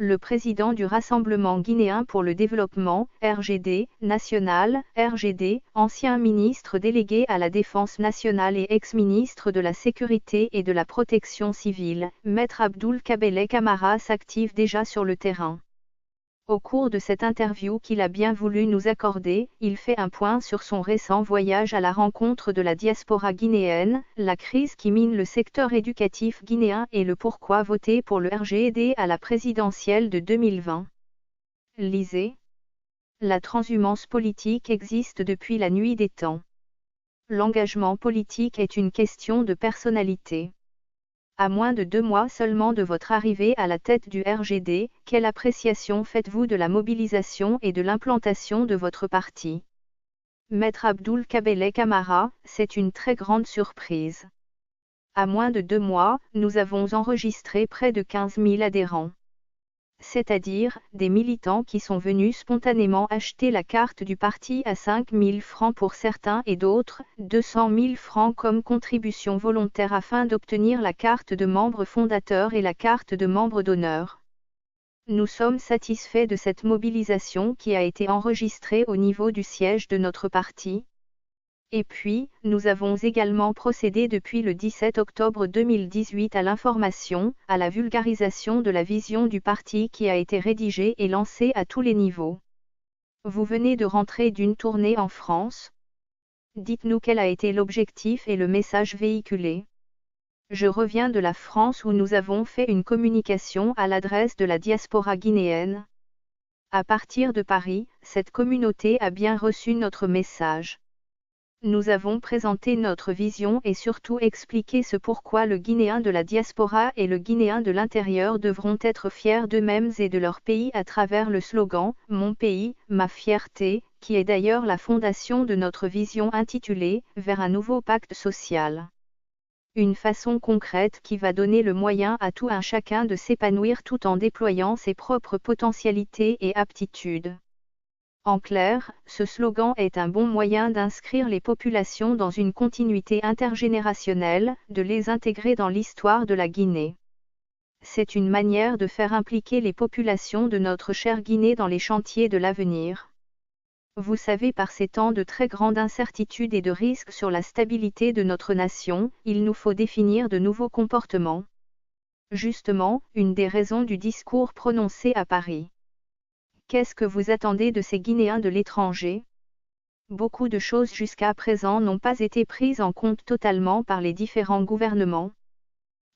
le président du Rassemblement guinéen pour le développement, RGD, national, RGD, ancien ministre délégué à la Défense nationale et ex-ministre de la Sécurité et de la Protection civile, Maître Abdoul Kabele Camara s'active déjà sur le terrain. Au cours de cette interview qu'il a bien voulu nous accorder, il fait un point sur son récent voyage à la rencontre de la diaspora guinéenne, la crise qui mine le secteur éducatif guinéen et le pourquoi voter pour le RGD à la présidentielle de 2020. Lisez. La transhumance politique existe depuis la nuit des temps. L'engagement politique est une question de personnalité. À moins de 2 mois seulement de votre arrivée à la tête du RGD, quelle appréciation faites-vous de la mobilisation et de l'implantation de votre parti? Maître Abdoul Kabele Camara, c'est une très grande surprise. À moins de 2 mois, nous avons enregistré près de 15 000 adhérents. C'est-à-dire, des militants qui sont venus spontanément acheter la carte du parti à 5 000 francs pour certains et d'autres, 200 000 francs comme contribution volontaire afin d'obtenir la carte de membre fondateur et la carte de membre d'honneur. Nous sommes satisfaits de cette mobilisation qui a été enregistrée au niveau du siège de notre parti. Et puis, nous avons également procédé depuis le 17 octobre 2018 à l'information, à la vulgarisation de la vision du parti qui a été rédigée et lancée à tous les niveaux. Vous venez de rentrer d'une tournée en France. Dites-nous quel a été l'objectif et le message véhiculé. Je reviens de la France où nous avons fait une communication à l'adresse de la diaspora guinéenne. À partir de Paris, cette communauté a bien reçu notre message. Nous avons présenté notre vision et surtout expliqué ce pourquoi le Guinéen de la diaspora et le Guinéen de l'intérieur devront être fiers d'eux-mêmes et de leur pays à travers le slogan « Mon pays, ma fierté », qui est d'ailleurs la fondation de notre vision intitulée « Vers un nouveau pacte social ». Une façon concrète qui va donner le moyen à tout un chacun de s'épanouir tout en déployant ses propres potentialités et aptitudes. En clair, ce slogan est un bon moyen d'inscrire les populations dans une continuité intergénérationnelle, de les intégrer dans l'histoire de la Guinée. C'est une manière de faire impliquer les populations de notre chère Guinée dans les chantiers de l'avenir. Vous savez, par ces temps de très grande incertitude et de risque sur la stabilité de notre nation, il nous faut définir de nouveaux comportements. Justement, une des raisons du discours prononcé à Paris. Qu'est-ce que vous attendez de ces Guinéens de l'étranger? Beaucoup de choses jusqu'à présent n'ont pas été prises en compte totalement par les différents gouvernements.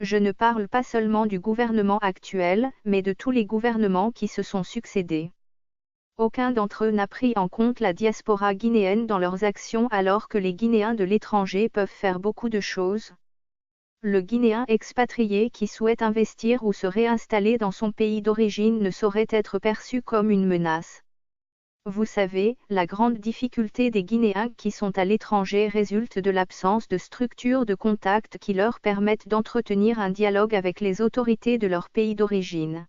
Je ne parle pas seulement du gouvernement actuel, mais de tous les gouvernements qui se sont succédés. Aucun d'entre eux n'a pris en compte la diaspora guinéenne dans leurs actions alors que les Guinéens de l'étranger peuvent faire beaucoup de choses. Le Guinéen expatrié qui souhaite investir ou se réinstaller dans son pays d'origine ne saurait être perçu comme une menace. Vous savez, la grande difficulté des Guinéens qui sont à l'étranger résulte de l'absence de structures de contact qui leur permettent d'entretenir un dialogue avec les autorités de leur pays d'origine.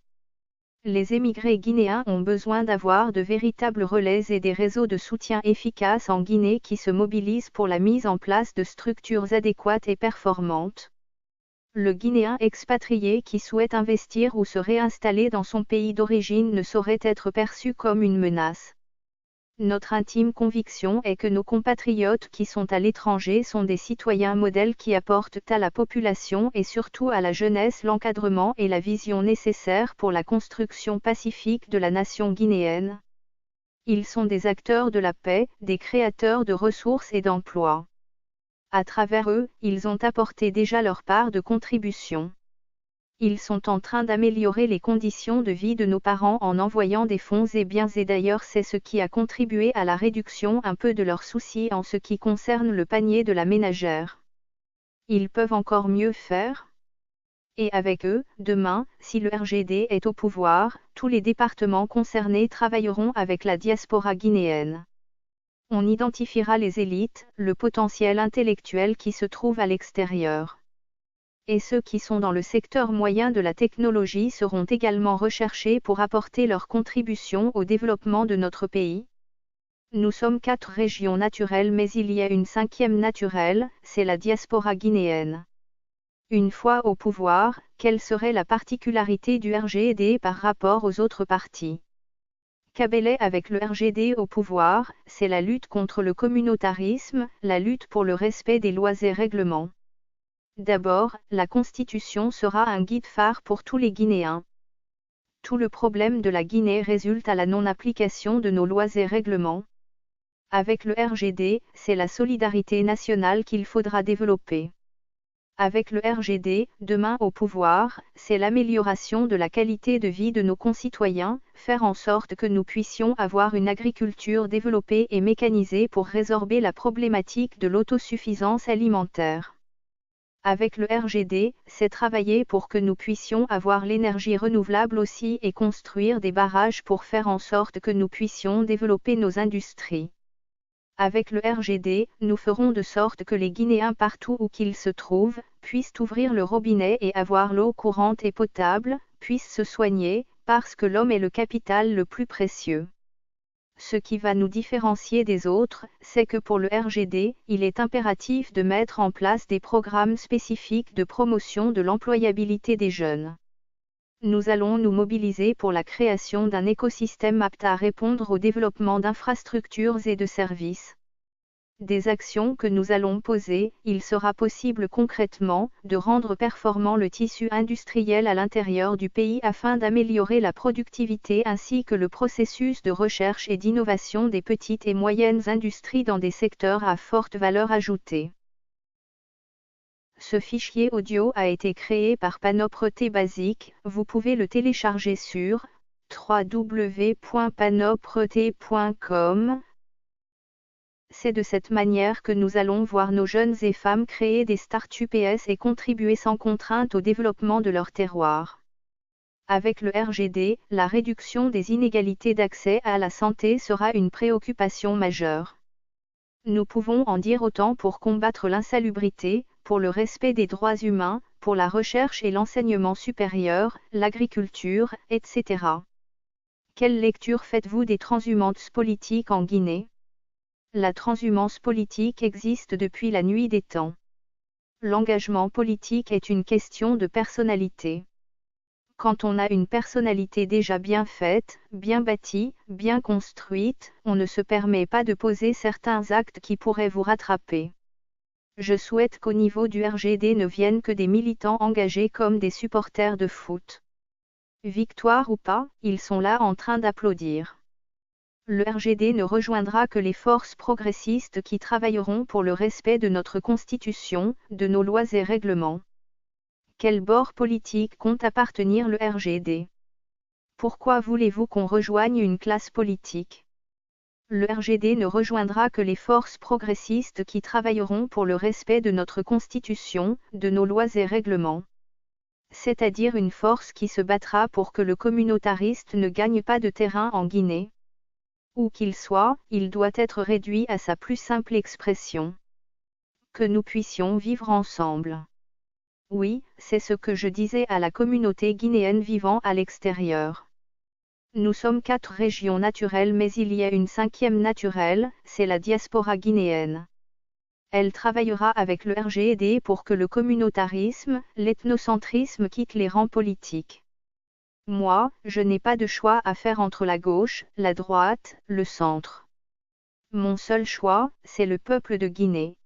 Les émigrés guinéens ont besoin d'avoir de véritables relais et des réseaux de soutien efficaces en Guinée qui se mobilisent pour la mise en place de structures adéquates et performantes. Le Guinéen expatrié qui souhaite investir ou se réinstaller dans son pays d'origine ne saurait être perçu comme une menace. Notre intime conviction est que nos compatriotes qui sont à l'étranger sont des citoyens modèles qui apportent à la population et surtout à la jeunesse l'encadrement et la vision nécessaires pour la construction pacifique de la nation guinéenne. Ils sont des acteurs de la paix, des créateurs de ressources et d'emplois. À travers eux, ils ont apporté déjà leur part de contribution. Ils sont en train d'améliorer les conditions de vie de nos parents en envoyant des fonds et biens et d'ailleurs c'est ce qui a contribué à la réduction un peu de leurs soucis en ce qui concerne le panier de la ménagère. Ils peuvent encore mieux faire. Et avec eux, demain, si le RGD est au pouvoir, tous les départements concernés travailleront avec la diaspora guinéenne. On identifiera les élites, le potentiel intellectuel qui se trouve à l'extérieur. Et ceux qui sont dans le secteur moyen de la technologie seront également recherchés pour apporter leur contribution au développement de notre pays. Nous sommes 4 régions naturelles mais il y a une 5e naturelle, c'est la diaspora guinéenne. Une fois au pouvoir, quelle serait la particularité du RGD par rapport aux autres partis? Kabyle avec le RGD au pouvoir, c'est la lutte contre le communautarisme, la lutte pour le respect des lois et règlements. D'abord, la Constitution sera un guide phare pour tous les Guinéens. Tout le problème de la Guinée résulte à la non-application de nos lois et règlements. Avec le RGD, c'est la solidarité nationale qu'il faudra développer. Avec le RGD, demain au pouvoir, c'est l'amélioration de la qualité de vie de nos concitoyens, faire en sorte que nous puissions avoir une agriculture développée et mécanisée pour résorber la problématique de l'autosuffisance alimentaire. Avec le RGD, c'est travailler pour que nous puissions avoir l'énergie renouvelable aussi et construire des barrages pour faire en sorte que nous puissions développer nos industries. Avec le RGD, nous ferons de sorte que les Guinéens partout où qu'ils se trouvent, puissent ouvrir le robinet et avoir l'eau courante et potable, puissent se soigner, parce que l'homme est le capital le plus précieux. Ce qui va nous différencier des autres, c'est que pour le RGD, il est impératif de mettre en place des programmes spécifiques de promotion de l'employabilité des jeunes. Nous allons nous mobiliser pour la création d'un écosystème apte à répondre au développement d'infrastructures et de services. Des actions que nous allons poser, il sera possible concrètement de rendre performant le tissu industriel à l'intérieur du pays afin d'améliorer la productivité ainsi que le processus de recherche et d'innovation des petites et moyennes industries dans des secteurs à forte valeur ajoutée. Ce fichier audio a été créé par Panopre Basic, vous pouvez le télécharger sur www.panopret.com. C'est de cette manière que nous allons voir nos jeunes et femmes créer des start-ups et contribuer sans contrainte au développement de leur terroir. Avec le RGD, la réduction des inégalités d'accès à la santé sera une préoccupation majeure. Nous pouvons en dire autant pour combattre l'insalubrité, pour le respect des droits humains, pour la recherche et l'enseignement supérieur, l'agriculture, etc. Quelle lecture faites-vous des transhumances politiques en Guinée? La transhumance politique existe depuis la nuit des temps. L'engagement politique est une question de personnalité. Quand on a une personnalité déjà bien faite, bien bâtie, bien construite, on ne se permet pas de poser certains actes qui pourraient vous rattraper. Je souhaite qu'au niveau du RGD ne viennent que des militants engagés comme des supporters de foot. Victoire ou pas, ils sont là en train d'applaudir. Le RGD ne rejoindra que les forces progressistes qui travailleront pour le respect de notre Constitution, de nos lois et règlements. Quel bord politique compte appartenir le RGD? Pourquoi voulez-vous qu'on rejoigne une classe politique? Le RGD ne rejoindra que les forces progressistes qui travailleront pour le respect de notre Constitution, de nos lois et règlements. C'est-à-dire une force qui se battra pour que le communautariste ne gagne pas de terrain en Guinée. Où qu'il soit, il doit être réduit à sa plus simple expression. Que nous puissions vivre ensemble. Oui, c'est ce que je disais à la communauté guinéenne vivant à l'extérieur. Nous sommes 4 régions naturelles mais il y a une 5e naturelle, c'est la diaspora guinéenne. Elle travaillera avec le RGD pour que le communautarisme, l'ethnocentrisme quitte les rangs politiques. Moi, je n'ai pas de choix à faire entre la gauche, la droite, le centre. Mon seul choix, c'est le peuple de Guinée.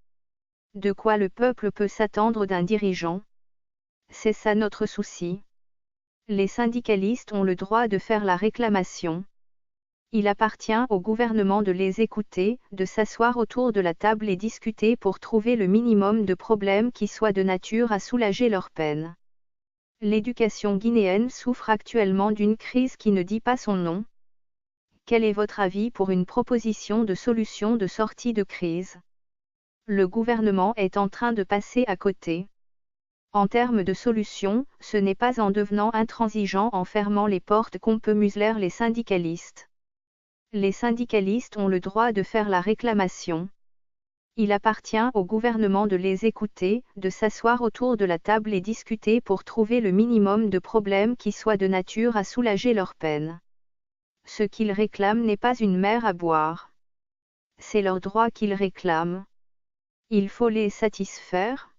De quoi le peuple peut s'attendre d'un dirigeant? C'est ça notre souci. Les syndicalistes ont le droit de faire la réclamation. Il appartient au gouvernement de les écouter, de s'asseoir autour de la table et discuter pour trouver le minimum de problèmes qui soient de nature à soulager leur peine. L'éducation guinéenne souffre actuellement d'une crise qui ne dit pas son nom. Quel est votre avis pour une proposition de solution de sortie de crise? Le gouvernement est en train de passer à côté. En termes de solution, ce n'est pas en devenant intransigeant en fermant les portes qu'on peut museler les syndicalistes. Les syndicalistes ont le droit de faire la réclamation. Il appartient au gouvernement de les écouter, de s'asseoir autour de la table et discuter pour trouver le minimum de problèmes qui soient de nature à soulager leur peine. Ce qu'ils réclament n'est pas une mer à boire. C'est leur droit qu'ils réclament. Il faut les satisfaire.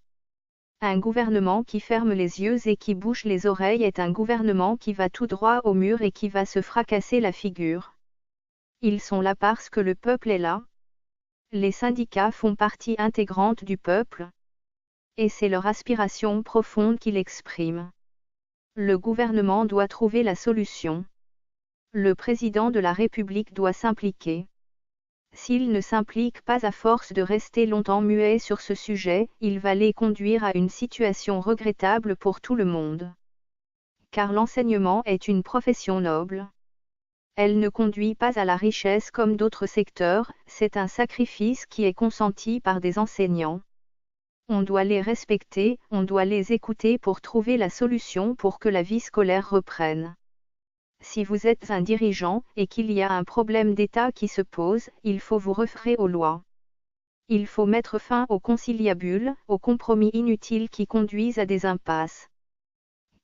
Un gouvernement qui ferme les yeux et qui bouche les oreilles est un gouvernement qui va tout droit au mur et qui va se fracasser la figure. Ils sont là parce que le peuple est là. Les syndicats font partie intégrante du peuple. Et c'est leur aspiration profonde qu'ils expriment. Le gouvernement doit trouver la solution. Le président de la République doit s'impliquer. S'il ne s'implique pas à force de rester longtemps muet sur ce sujet, il va les conduire à une situation regrettable pour tout le monde. Car l'enseignement est une profession noble. Elle ne conduit pas à la richesse comme d'autres secteurs, c'est un sacrifice qui est consenti par des enseignants. On doit les respecter, on doit les écouter pour trouver la solution pour que la vie scolaire reprenne. Si vous êtes un dirigeant et qu'il y a un problème d'État qui se pose, il faut vous référer aux lois. Il faut mettre fin aux conciliabules, aux compromis inutiles qui conduisent à des impasses.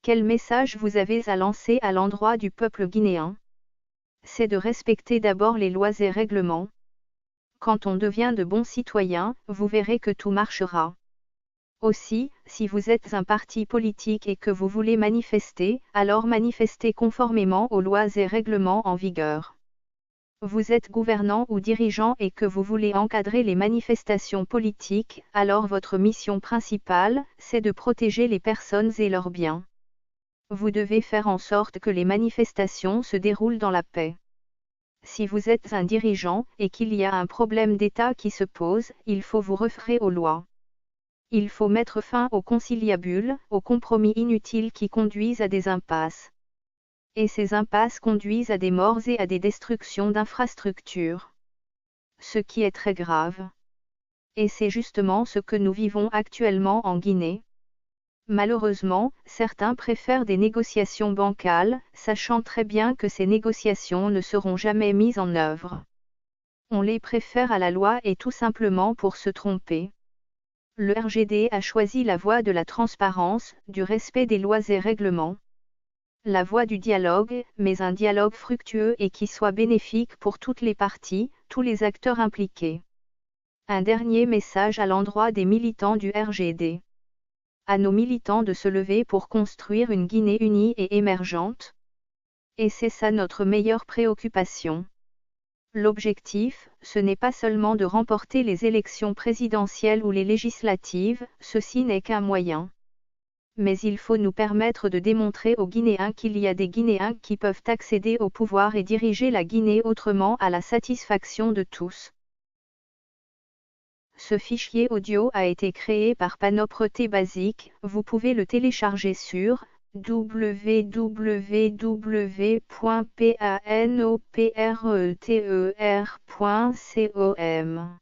Quel message vous avez à lancer à l'endroit du peuple guinéen? C'est de respecter d'abord les lois et règlements. Quand on devient de bons citoyens, vous verrez que tout marchera. Aussi, si vous êtes un parti politique et que vous voulez manifester, alors manifestez conformément aux lois et règlements en vigueur. Vous êtes gouvernant ou dirigeant et que vous voulez encadrer les manifestations politiques, alors votre mission principale, c'est de protéger les personnes et leurs biens. Vous devez faire en sorte que les manifestations se déroulent dans la paix. Si vous êtes un dirigeant et qu'il y a un problème d'État qui se pose, il faut vous référer aux lois. Il faut mettre fin aux conciliabules, aux compromis inutiles qui conduisent à des impasses. Et ces impasses conduisent à des morts et à des destructions d'infrastructures. Ce qui est très grave. Et c'est justement ce que nous vivons actuellement en Guinée. Malheureusement, certains préfèrent des négociations bancales, sachant très bien que ces négociations ne seront jamais mises en œuvre. On les préfère à la loi et tout simplement pour se tromper. Le RGD a choisi la voie de la transparence, du respect des lois et règlements. La voie du dialogue, mais un dialogue fructueux et qui soit bénéfique pour toutes les parties, tous les acteurs impliqués. Un dernier message à l'endroit des militants du RGD. À nos militants de se lever pour construire une Guinée unie et émergente. Et c'est ça notre meilleure préoccupation. L'objectif, ce n'est pas seulement de remporter les élections présidentielles ou les législatives, ceci n'est qu'un moyen. Mais il faut nous permettre de démontrer aux Guinéens qu'il y a des Guinéens qui peuvent accéder au pouvoir et diriger la Guinée autrement à la satisfaction de tous. Ce fichier audio a été créé par Panopre Basic, vous pouvez le télécharger sur www.panopreter.com.